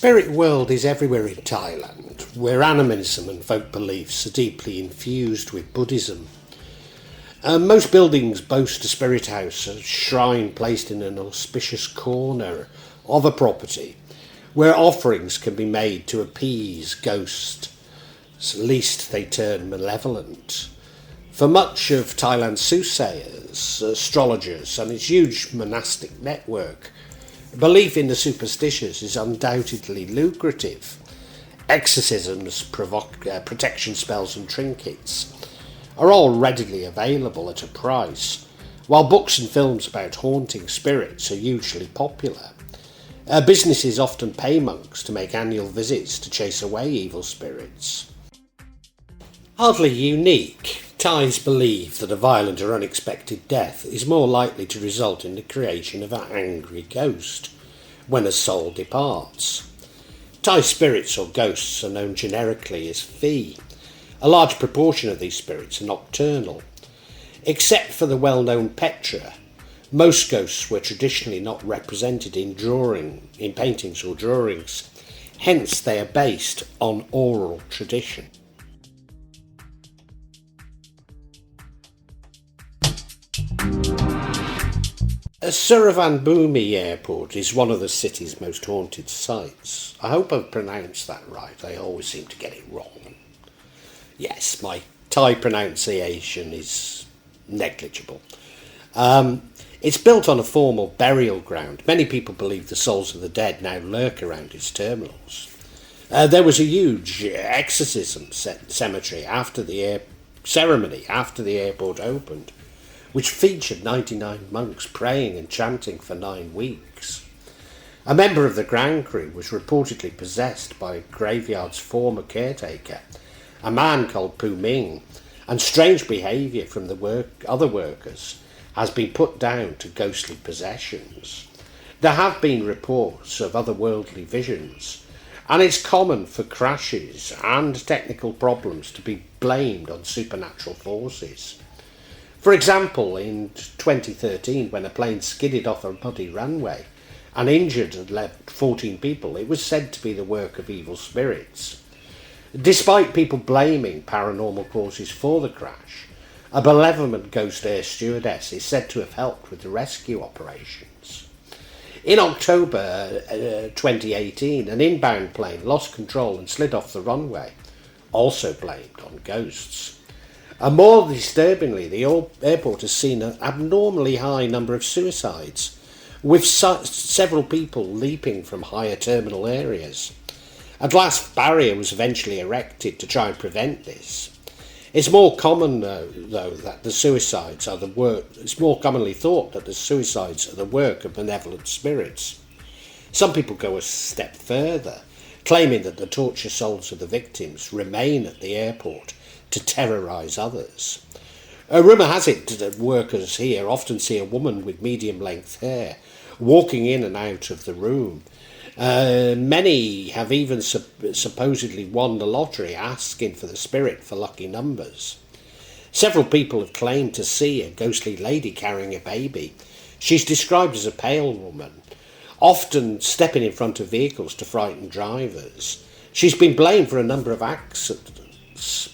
spirit world is everywhere in Thailand, where animism and folk beliefs are deeply infused with Buddhism. Most buildings boast a spirit house, a shrine placed in an auspicious corner of a property, where offerings can be made to appease ghosts, lest they turn malevolent. For much of Thailand's soothsayers, astrologers, and its huge monastic network, belief in the superstitious is undoubtedly lucrative. Exorcisms, protection spells and trinkets are all readily available at a price, while books and films about haunting spirits are hugely popular. Businesses often pay monks to make annual visits to chase away evil spirits. Hardly unique, Thais believe that a violent or unexpected death is more likely to result in the creation of an angry ghost when a soul departs. Thai spirits or ghosts are known generically as Phi. A large proportion of these spirits are nocturnal. Except for the well-known Petra, most ghosts were traditionally not represented in paintings or drawings, hence they are based on oral tradition. Suvarnabhumi Airport is one of the city's most haunted sites. I hope I've pronounced that right. I always seem to get it wrong. Yes, my Thai pronunciation is negligible. It's built on a formal burial ground. Many people believe the souls of the dead now lurk around its terminals. There was a huge exorcism cemetery after the airport opened, which featured 99 monks praying and chanting for 9 weeks. A member of the ground crew was reportedly possessed by a graveyard's former caretaker, a man called Pu Ming, and strange behaviour from the other workers has been put down to ghostly possessions. There have been reports of otherworldly visions, and it's common for crashes and technical problems to be blamed on supernatural forces. For example, in 2013, when a plane skidded off a muddy runway and injured and left 14 people, it was said to be the work of evil spirits. Despite people blaming paranormal causes for the crash, a benevolent ghost air stewardess is said to have helped with the rescue operations. In October 2018, an inbound plane lost control and slid off the runway, also blamed on ghosts. And more disturbingly, the airport has seen an abnormally high number of suicides, with several people leaping from higher terminal areas. A glass barrier was eventually erected to try and prevent this. It's more common, though, that the suicides are It's more commonly thought that the suicides are the work of benevolent spirits. Some people go a step further, claiming that the tortured souls of the victims remain at the airport to terrorise others. Rumour has it that workers here often see a woman with medium-length hair walking in and out of the room. Many have even supposedly won the lottery, asking for the spirit for lucky numbers. Several people have claimed to see a ghostly lady carrying a baby. She's described as a pale woman, often stepping in front of vehicles to frighten drivers. She's been blamed for a number of accidents.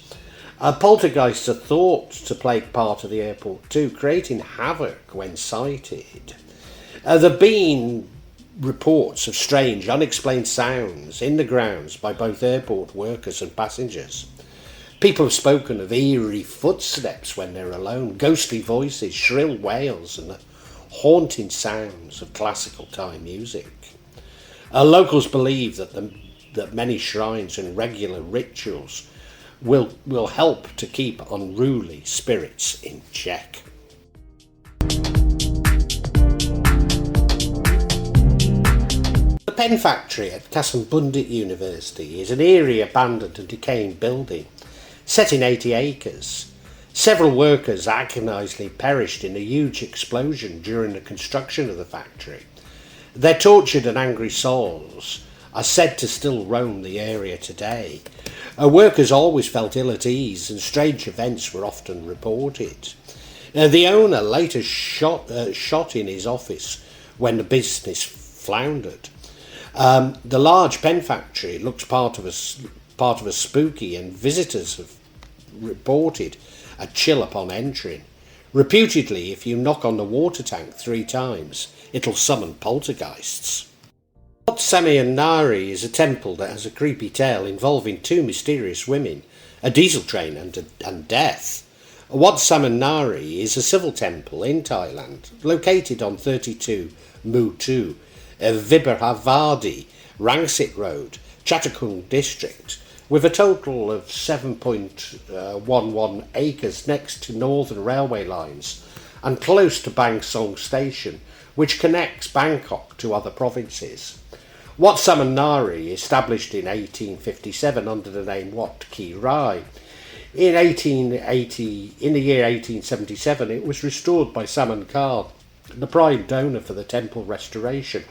Poltergeists are thought to play part of the airport too, creating havoc when sighted. There have been reports of strange, unexplained sounds in the grounds by both airport workers and passengers. People have spoken of eerie footsteps when they're alone, ghostly voices, shrill wails, and the haunting sounds of classical Thai music. Locals believe that many shrines and regular rituals will help to keep unruly spirits in check. The pen factory at Kasem Bundit University is an eerie, abandoned and decaying building set in 80 acres. Several workers agonisingly perished in a huge explosion during the construction of the factory. Their tortured and angry souls are said to still roam the area today. Workers always felt ill at ease and strange events were often reported. The owner later shot in his office when the business floundered. The large pen factory looks part of a spooky, and visitors have reported a chill upon entering. Reputedly, if you knock on the water tank 3 times, it'll summon poltergeists. Wat Samian Naree is a temple that has a creepy tale involving 2 mysterious women, a diesel train and death. Wat Samian Naree is a civil temple in Thailand, located on 32 Mu 2, Vibharavadi, Rangsit Road, Chattagong district, with a total of 7.11 acres next to northern railway lines and close to Bang Song Station, which connects Bangkok to other provinces. Wat Samian Naree, established in 1857 under the name Wat Ki Rai. In the year 1877, it was restored by Saman Khan, the prime donor for the temple restoration,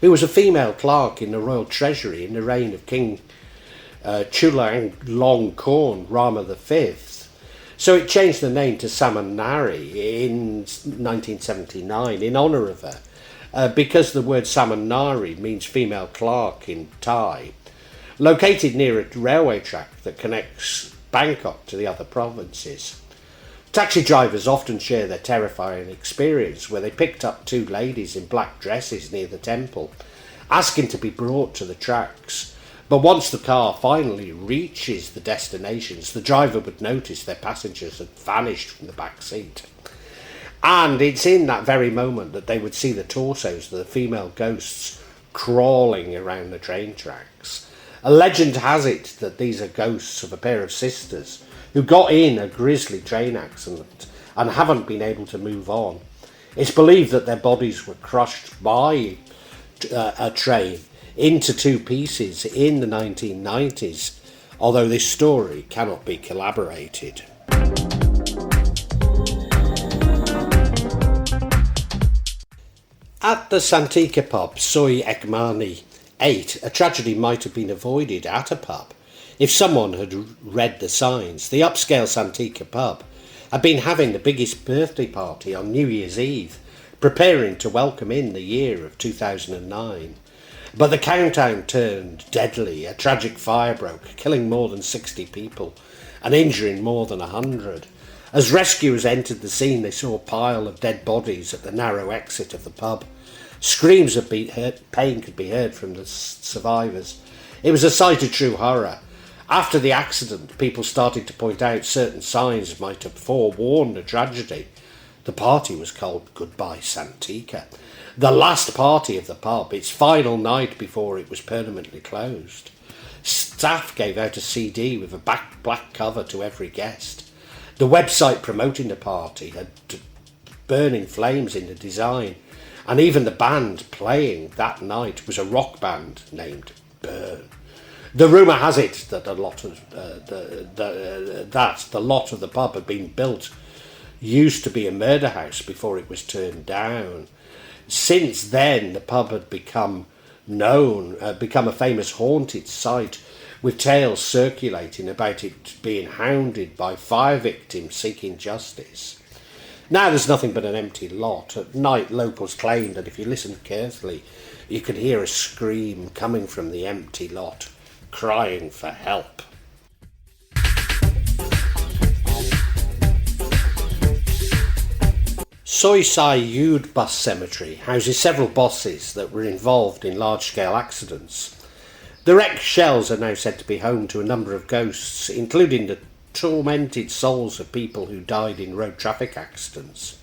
who was a female clerk in the royal treasury in the reign of King Chulalongkorn Rama V. So it changed the name to Samian Naree in 1979 in honour of her, because the word Samian Naree means female clerk in Thai. Located near a railway track that connects Bangkok to the other provinces. Taxi drivers often share their terrifying experience where they picked up 2 ladies in black dresses near the temple, asking to be brought to the tracks. But once the car finally reaches the destinations, the driver would notice their passengers had vanished from the back seat. And it's in that very moment that they would see the torsos of the female ghosts crawling around the train tracks. A legend has it that these are ghosts of a pair of sisters who got in a grisly train accident and haven't been able to move on. It's believed that their bodies were crushed by a train into 2 pieces in the 1990s, although this story cannot be corroborated. At the Santika Pub, Soi Ekmani 8, a tragedy might have been avoided at a pub if someone had read the signs. The upscale Santika Pub had been having the biggest birthday party on New Year's Eve, preparing to welcome in the year of 2009. But the countdown turned deadly. A tragic fire broke, killing more than 60 people and injuring more than 100. As rescuers entered the scene, they saw a pile of dead bodies at the narrow exit of the pub. Screams of pain could be heard from the survivors. It was a sight of true horror. After the accident, people started to point out certain signs might have forewarned a tragedy. The party was called Goodbye Santika, the last party of the pub, its final night before it was permanently closed. Staff gave out a CD with a black cover to every guest. The website promoting the party had burning flames in the design, and even the band playing that night was a rock band named Burn. The rumour has it that the lot of the pub had been built used to be a murder house before it was turned down. Since then, the pub had become a famous haunted site, with tales circulating about it being hounded by fire victims seeking justice. Now there's nothing but an empty lot. At night, locals claim that if you listen carefully, you could hear a scream coming from the empty lot, crying for help. Soi Sai Yood bus cemetery houses several buses that were involved in large-scale accidents. The wrecked shells are now said to be home to a number of ghosts, including the tormented souls of people who died in road traffic accidents.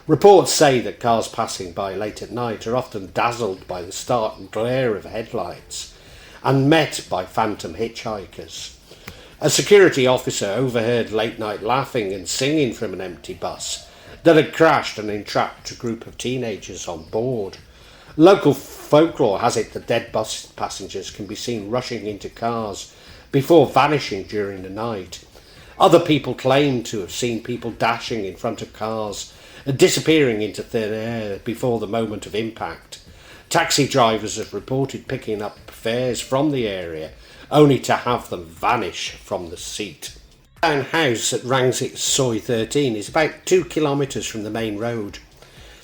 Reports say that cars passing by late at night are often dazzled by the stark glare of headlights and met by phantom hitchhikers. A security officer overheard late-night laughing and singing from an empty bus that had crashed and entrapped a group of teenagers on board. Local folklore has it that dead bus passengers can be seen rushing into cars before vanishing during the night. Other people claim to have seen people dashing in front of cars and disappearing into thin air before the moment of impact. Taxi drivers have reported picking up fares from the area only to have them vanish from the seat. The town house at Rangsit Soi 13 is about 2 kilometres from the main road.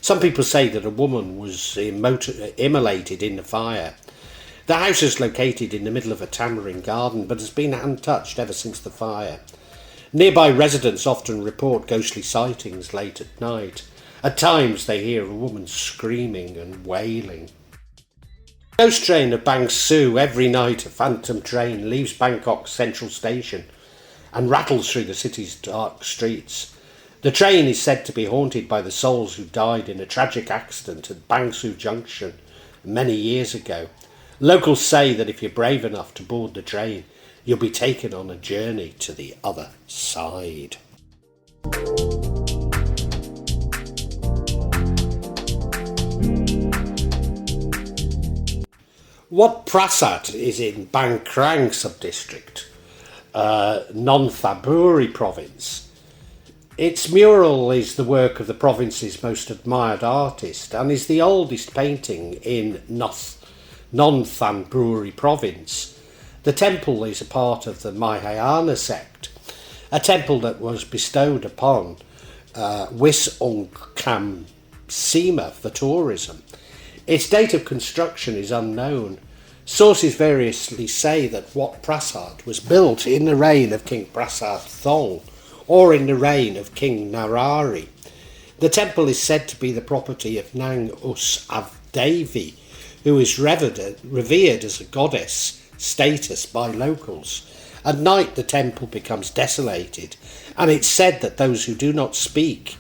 Some people say that a woman was immolated in the fire. The house is located in the middle of a tamarind garden, but has been untouched ever since the fire. Nearby residents often report ghostly sightings late at night. At times they hear a woman screaming and wailing. The ghost train of Bang Sue. Every night a phantom train leaves Bangkok Central Station and rattles through the city's dark streets. The train is said to be haunted by the souls who died in a tragic accident at Bang Sue Junction many years ago. Locals say that if you're brave enough to board the train, you'll be taken on a journey to the other side. Wat Prasat is in Bang Krang sub-district, Non-Thaburi province. Its mural is the work of the province's most admired artist and is the oldest painting in Non-Thaburi province. The temple is a part of the Mahayana sect, a temple that was bestowed upon Wisongkham Sema for tourism. Its date of construction is unknown. Sources variously say that Wat Prasat was built in the reign of King Prasat Thong or in the reign of King Naree. The temple is said to be the property of Nang Us Avdevi, who is revered as a goddess status by locals. At night the temple becomes desolated, and it's said that those who do not speak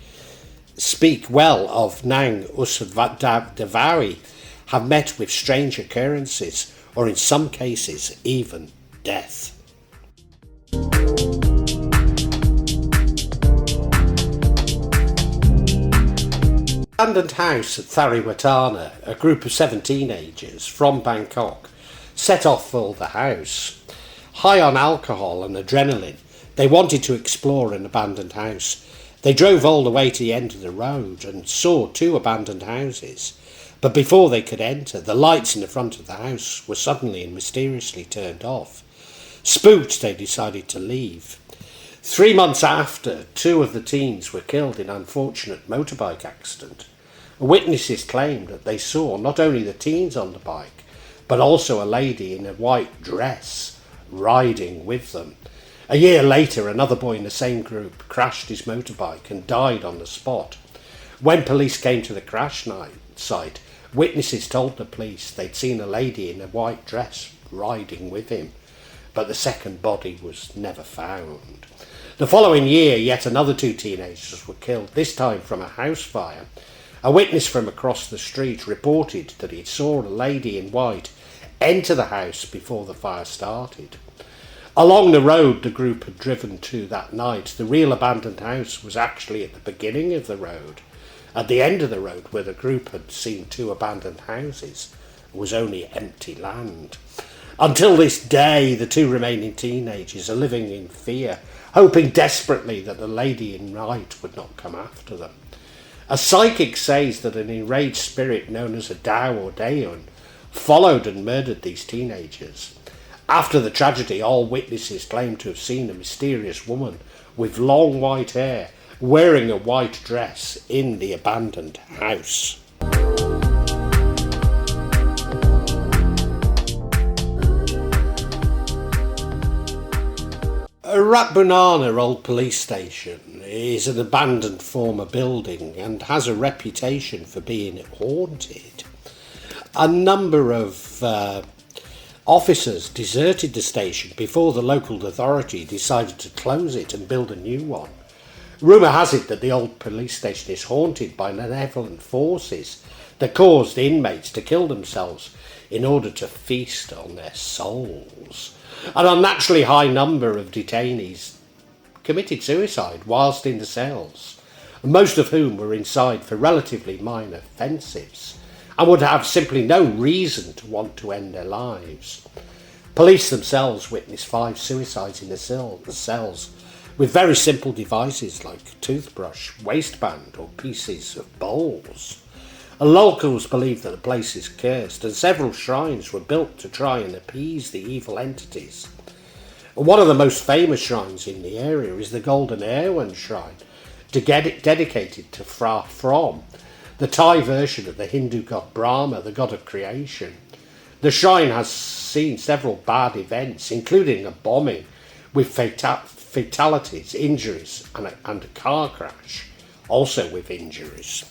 well of Nang Us-Devari have met with strange occurrences, or in some cases even death. Abandoned house at Thawi, Watthana. A group of 7 teenagers from Bangkok set off for the house. High on alcohol and adrenaline, they wanted to explore an abandoned house. They drove all the way to the end of the road and saw 2 abandoned houses. But before they could enter, the lights in the front of the house were suddenly and mysteriously turned off. Spooked, they decided to leave. 3 months after, 2 of the teens were killed in an unfortunate motorbike accident. Witnesses claimed that they saw not only the teens on the bike, but also a lady in a white dress riding with them. A year later, another boy in the same group crashed his motorbike and died on the spot. When police came to the crash site, witnesses told the police they'd seen a lady in a white dress riding with him, but the second body was never found. The following year, yet another 2 teenagers were killed, this time from a house fire. A witness from across the street reported that he saw a lady in white enter the house before the fire started. Along the road the group had driven to that night, the real abandoned house was actually at the beginning of the road. At the end of the road, where the group had seen 2 abandoned houses, was only empty land. Until this day, the 2 remaining teenagers are living in fear, hoping desperately that the lady in white would not come after them. A psychic says that an enraged spirit known as a Dao or Daeun followed and murdered these teenagers. After the tragedy, all witnesses claim to have seen a mysterious woman with long white hair wearing a white dress in the abandoned house. Ratburana Old Police Station is an abandoned former building and has a reputation for being haunted. A number of officers deserted the station before the local authority decided to close it and build a new one. Rumour has it that the old police station is haunted by malevolent forces that caused inmates to kill themselves in order to feast on their souls. An unnaturally high number of detainees committed suicide whilst in the cells, most of whom were inside for relatively minor offences and would have simply no reason to want to end their lives. Police themselves witnessed 5 suicides in the cells with very simple devices like a toothbrush, waistband or pieces of bowls. Locals believe that the place is cursed and several shrines were built to try and appease the evil entities. One of the most famous shrines in the area is the Golden Erwan Shrine, dedicated to Fra From, the Thai version of the Hindu god Brahma, the god of creation. The shrine has seen several bad events, including a bombing with fatalities, injuries, and a car crash, also with injuries.